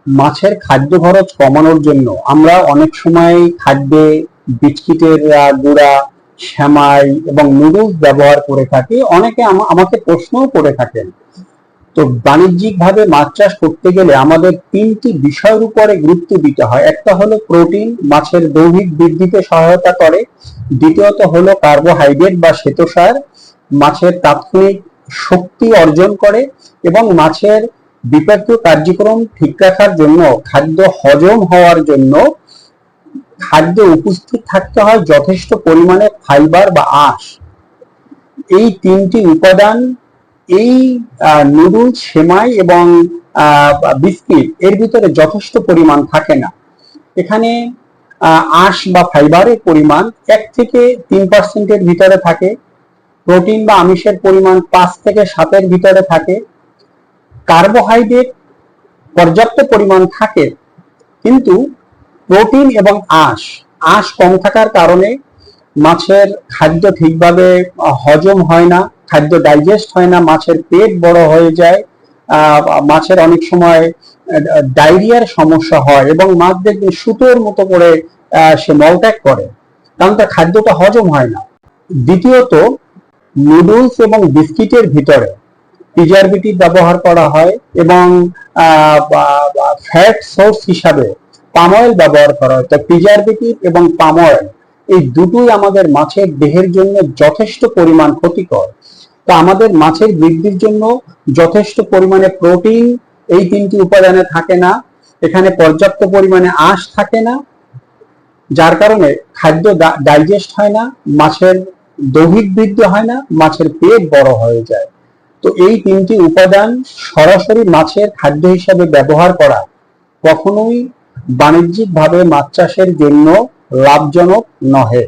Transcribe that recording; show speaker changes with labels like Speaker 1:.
Speaker 1: মাছের খাদ্য খরচ কমানোর জন্য আমরা অনেক সময় খাদ্যে বিস্কিটের গুঁড়া, সেমাই এবং নুডলস ব্যবহার করে থাকি। অনেকে আমাকে প্রশ্নও করে থাকেন। তো বাণিজ্যিকভাবে মাছ চাষ করতে গেলে আমাদের তিনটি বিষয়ের উপরে গুরুত্ব দিতে হয়। একটা হলো প্রোটিন, মাছের দৈহিক বৃদ্ধিতে সহায়তা করে। দ্বিতীয়ত হলো কার্বোহাইড্রেট বা শ্বেতসার, মাছের তাৎক্ষণিক শক্তি অর্জন করে। এবং মাছের বিপাকীয় কার্যক্রম ঠিক রাখার জন্য, খাদ্য হজম হওয়ার জন্য খাদ্যে উপস্থিত থাকতে হয় যথেষ্ট পরিমাণে ফাইবার বা আঁশ। এই তিনটি উপাদান এই নুডলস, সেমাই এবং বিস্কিট এর ভিতরে যথেষ্ট পরিমাণ থাকে না। এখানে আঁশ বা ফাইবারের পরিমাণ 1 থেকে 3% ভিতরে থাকে। প্রোটিন বা আমিষের পরিমাণ 5 থেকে 7 ভিতরে থাকে। কার্বোহাইড্রেট পর্যাপ্ত পরিমাণ থাকে, কিন্তু প্রোটিন এবং আঁশ কম থাকার কারণে মাছের খাদ্য ঠিকভাবে হজম হয় না, খাদ্য ডাইজেস্ট হয় না, মাছের পেট বড় হয়ে যায়, মাছের অনেক সময় ডায়রিয়ার সমস্যা হয় এবং মাছ দেখবে সুতোর মতো করে সে মলত্যাগ করে, কারণ তার খাদ্যটা হজম হয় না। দ্বিতীয়ত, নুডলস এবং বিস্কিটের ভিতরে প্রিজারভেটিভ ব্যবহার করা হয় এবং ফ্যাট সোর্স হিসাবে পাম অয়েল ব্যবহার করা হয়। তো প্রিজারভেটিভ এবং পাম অয়েল এই দুটোই আমাদের মাছের দেহের জন্য যথেষ্ট পরিমাণ ক্ষতিকর। তো আমাদের মাছের বৃদ্ধির জন্য যথেষ্ট পরিমাণে প্রোটিন এই তিনটি উপাদানে থাকে না, এখানে পর্যাপ্ত পরিমাণে আঁশ থাকে না, যার কারণে খাদ্য ডাইজেস্ট হয় না, মাছের দৈহিক বৃদ্ধি হয় না, মাছের পেট বড় হয়ে যায়। তো এই তিনটি উপাদান সরাসরি মাছের খাদ্য হিসাবে ব্যবহার করা কখনোই বাণিজ্যিকভাবে মাছ চাষের জন্য লাভজনক নহে।